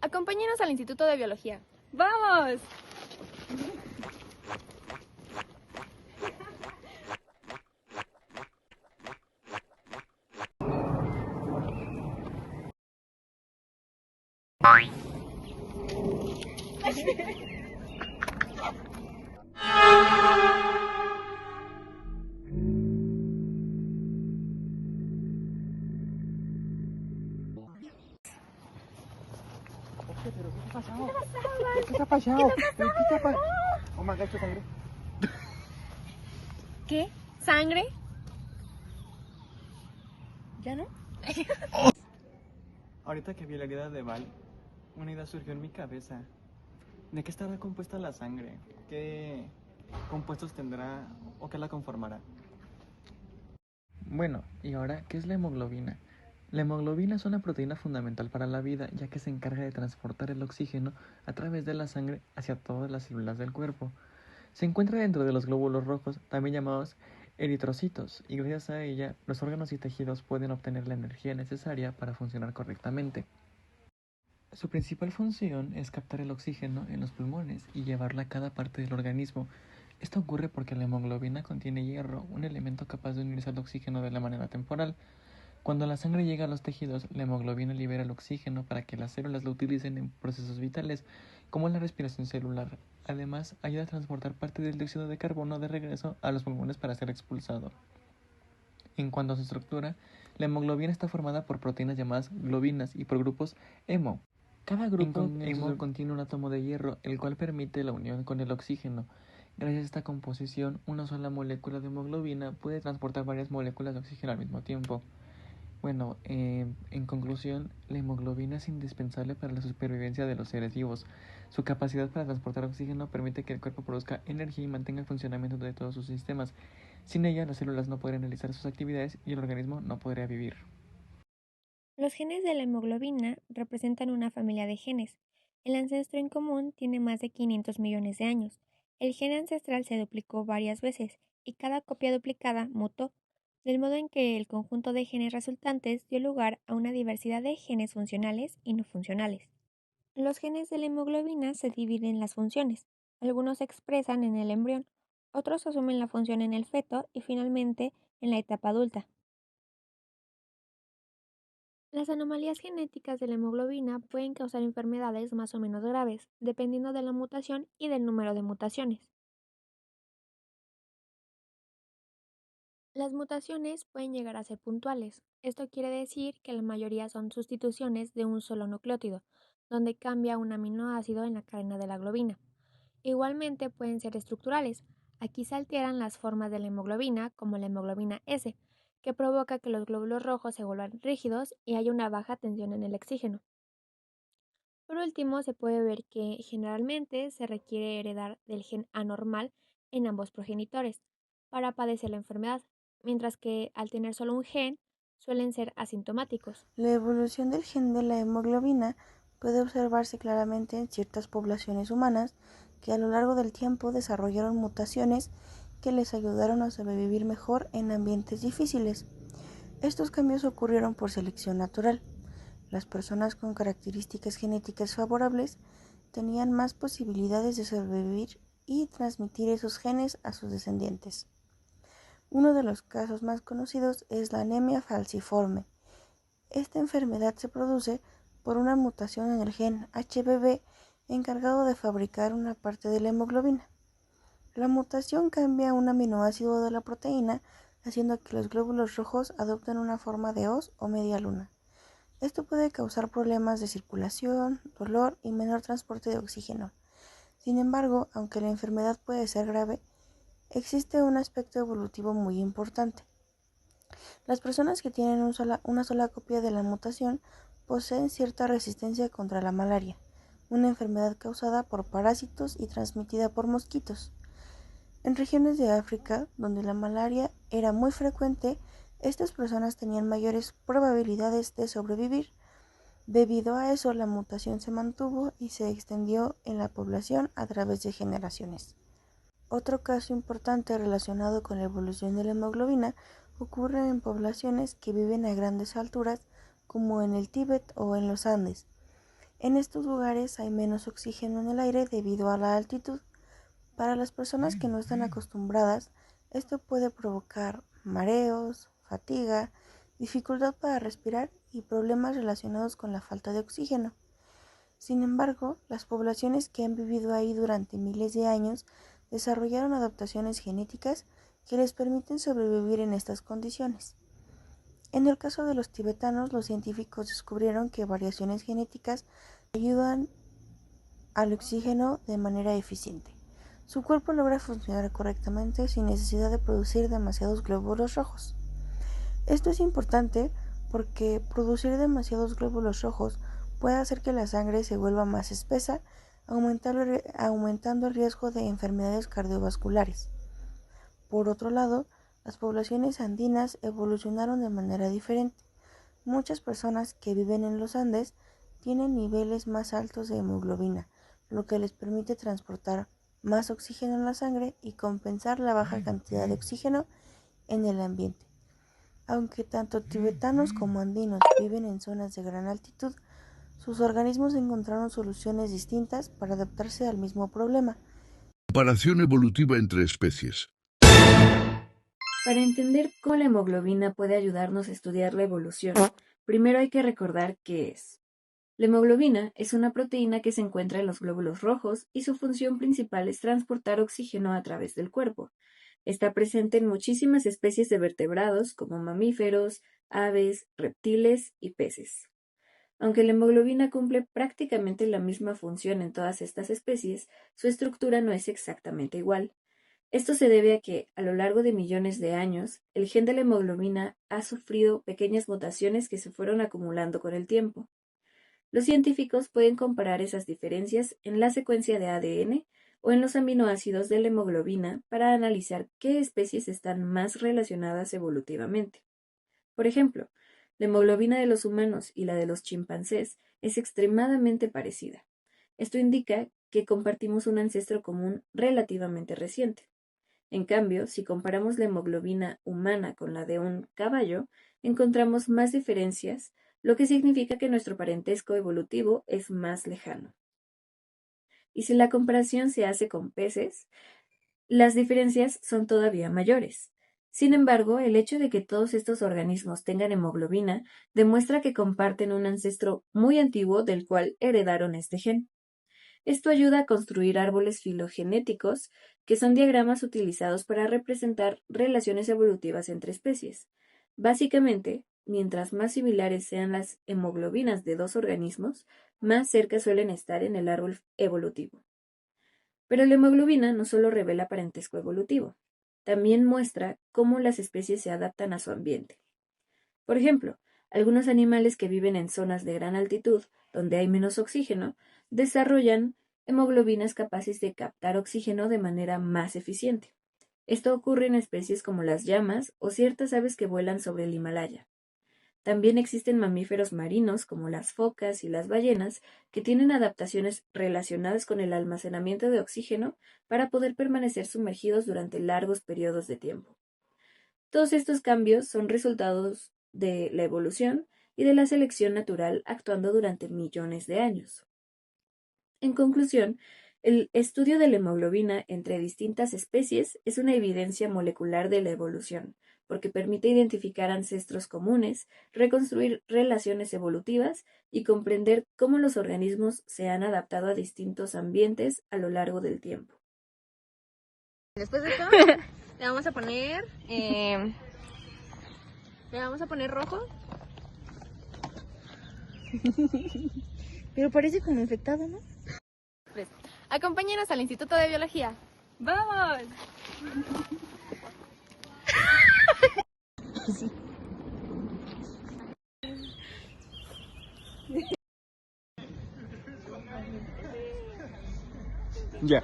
Acompáñenos al Instituto de Biología. ¡Vamos! ¿Pero qué te ha pasado? ¿Qué te ha pasado? ¿Qué te ha pasado? Oh my God, ¿qué sangre? ¿Qué? ¿Sangre? ¿Ya no? Ahorita que vi la herida de Val, una idea surgió en mi cabeza. ¿De qué estará compuesta la sangre? ¿Qué compuestos tendrá o qué la conformará? Bueno, ¿y ahora qué es la hemoglobina? La hemoglobina es una proteína fundamental para la vida, ya que se encarga de transportar el oxígeno a través de la sangre hacia todas las células del cuerpo. Se encuentra dentro de los glóbulos rojos, también llamados eritrocitos, y gracias a ella los órganos y tejidos pueden obtener la energía necesaria para funcionar correctamente. Su principal función es captar el oxígeno en los pulmones y llevarlo a cada parte del organismo. Esto ocurre porque la hemoglobina contiene hierro, un elemento capaz de unirse al oxígeno de la manera temporal. Cuando la sangre llega a los tejidos, la hemoglobina libera el oxígeno para que las células lo utilicen en procesos vitales, como la respiración celular. Además, ayuda a transportar parte del dióxido de carbono de regreso a los pulmones para ser expulsado. En cuanto a su estructura, la hemoglobina está formada por proteínas llamadas globinas y por grupos hemo. Cada grupo hemo contiene un átomo de hierro, el cual permite la unión con el oxígeno. Gracias a esta composición, una sola molécula de hemoglobina puede transportar varias moléculas de oxígeno al mismo tiempo. Bueno, en conclusión, la hemoglobina es indispensable para la supervivencia de los seres vivos. Su capacidad para transportar oxígeno permite que el cuerpo produzca energía y mantenga el funcionamiento de todos sus sistemas. Sin ella, las células no podrían realizar sus actividades y el organismo no podría vivir. Los genes de la hemoglobina representan una familia de genes. El ancestro en común tiene más de 500 millones de años. El gen ancestral se duplicó varias veces y cada copia duplicada mutó, del modo en que el conjunto de genes resultantes dio lugar a una diversidad de genes funcionales y no funcionales. Los genes de la hemoglobina se dividen en las funciones. Algunos se expresan en el embrión, otros asumen la función en el feto y finalmente en la etapa adulta. Las anomalías genéticas de la hemoglobina pueden causar enfermedades más o menos graves, dependiendo de la mutación y del número de mutaciones. Las mutaciones pueden llegar a ser puntuales. Esto quiere decir que la mayoría son sustituciones de un solo nucleótido, donde cambia un aminoácido en la cadena de la globina. Igualmente pueden ser estructurales. Aquí se alteran las formas de la hemoglobina, como la hemoglobina S, que provoca que los glóbulos rojos se vuelvan rígidos y haya una baja tensión en el oxígeno. Por último, se puede ver que generalmente se requiere heredar del gen anormal en ambos progenitores para padecer la enfermedad, mientras que al tener solo un gen suelen ser asintomáticos. La evolución del gen de la hemoglobina puede observarse claramente en ciertas poblaciones humanas que a lo largo del tiempo desarrollaron mutaciones que les ayudaron a sobrevivir mejor en ambientes difíciles. Estos cambios ocurrieron por selección natural. Las personas con características genéticas favorables tenían más posibilidades de sobrevivir y transmitir esos genes a sus descendientes. Uno de los casos más conocidos es la anemia falciforme. Esta enfermedad se produce por una mutación en el gen HBB encargado de fabricar una parte de la hemoglobina. La mutación cambia un aminoácido de la proteína, haciendo que los glóbulos rojos adopten una forma de hoz o media luna. Esto puede causar problemas de circulación, dolor y menor transporte de oxígeno. Sin embargo, aunque la enfermedad puede ser grave, existe un aspecto evolutivo muy importante. Las personas que tienen una sola copia de la mutación poseen cierta resistencia contra la malaria, una enfermedad causada por parásitos y transmitida por mosquitos. En regiones de África, donde la malaria era muy frecuente, estas personas tenían mayores probabilidades de sobrevivir. Debido a eso, la mutación se mantuvo y se extendió en la población a través de generaciones. Otro caso importante relacionado con la evolución de la hemoglobina ocurre en poblaciones que viven a grandes alturas, como en el Tíbet o en los Andes. En estos lugares hay menos oxígeno en el aire debido a la altitud. Para las personas que no están acostumbradas, esto puede provocar mareos, fatiga, dificultad para respirar y problemas relacionados con la falta de oxígeno. Sin embargo, las poblaciones que han vivido ahí durante miles de años desarrollaron adaptaciones genéticas que les permiten sobrevivir en estas condiciones. En el caso de los tibetanos, los científicos descubrieron que variaciones genéticas ayudan al oxígeno de manera eficiente. Su cuerpo logra funcionar correctamente sin necesidad de producir demasiados glóbulos rojos. Esto es importante porque producir demasiados glóbulos rojos puede hacer que la sangre se vuelva más espesa, aumentando el riesgo de enfermedades cardiovasculares. Por otro lado, las poblaciones andinas evolucionaron de manera diferente. Muchas personas que viven en los Andes tienen niveles más altos de hemoglobina, lo que les permite transportar más oxígeno en la sangre y compensar la baja cantidad de oxígeno en el ambiente. Aunque tanto tibetanos como andinos viven en zonas de gran altitud, sus organismos encontraron soluciones distintas para adaptarse al mismo problema. Comparación evolutiva entre especies. Para entender cómo la hemoglobina puede ayudarnos a estudiar la evolución, primero hay que recordar qué es. La hemoglobina es una proteína que se encuentra en los glóbulos rojos y su función principal es transportar oxígeno a través del cuerpo. Está presente en muchísimas especies de vertebrados como mamíferos, aves, reptiles y peces. Aunque la hemoglobina cumple prácticamente la misma función en todas estas especies, su estructura no es exactamente igual. Esto se debe a que, a lo largo de millones de años, el gen de la hemoglobina ha sufrido pequeñas mutaciones que se fueron acumulando con el tiempo. Los científicos pueden comparar esas diferencias en la secuencia de ADN o en los aminoácidos de la hemoglobina para analizar qué especies están más relacionadas evolutivamente. Por ejemplo, la hemoglobina de los humanos y la de los chimpancés es extremadamente parecida. Esto indica que compartimos un ancestro común relativamente reciente. En cambio, si comparamos la hemoglobina humana con la de un caballo, encontramos más diferencias, lo que significa que nuestro parentesco evolutivo es más lejano. Y si la comparación se hace con peces, las diferencias son todavía mayores. Sin embargo, el hecho de que todos estos organismos tengan hemoglobina demuestra que comparten un ancestro muy antiguo del cual heredaron este gen. Esto ayuda a construir árboles filogenéticos, que son diagramas utilizados para representar relaciones evolutivas entre especies. Básicamente, mientras más similares sean las hemoglobinas de dos organismos, más cerca suelen estar en el árbol evolutivo. Pero la hemoglobina no solo revela parentesco evolutivo, también muestra cómo las especies se adaptan a su ambiente. Por ejemplo, algunos animales que viven en zonas de gran altitud, donde hay menos oxígeno, desarrollan hemoglobinas capaces de captar oxígeno de manera más eficiente. Esto ocurre en especies como las llamas o ciertas aves que vuelan sobre el Himalaya. También existen mamíferos marinos como las focas y las ballenas que tienen adaptaciones relacionadas con el almacenamiento de oxígeno para poder permanecer sumergidos durante largos periodos de tiempo. Todos estos cambios son resultados de la evolución y de la selección natural actuando durante millones de años. En conclusión, el estudio de la hemoglobina entre distintas especies es una evidencia molecular de la evolución, porque permite identificar ancestros comunes, reconstruir relaciones evolutivas y comprender cómo los organismos se han adaptado a distintos ambientes a lo largo del tiempo. Después de esto, le vamos a poner rojo. Pero parece como infectado, ¿no? Acompáñenos al Instituto de Biología. ¡Vamos! Ya.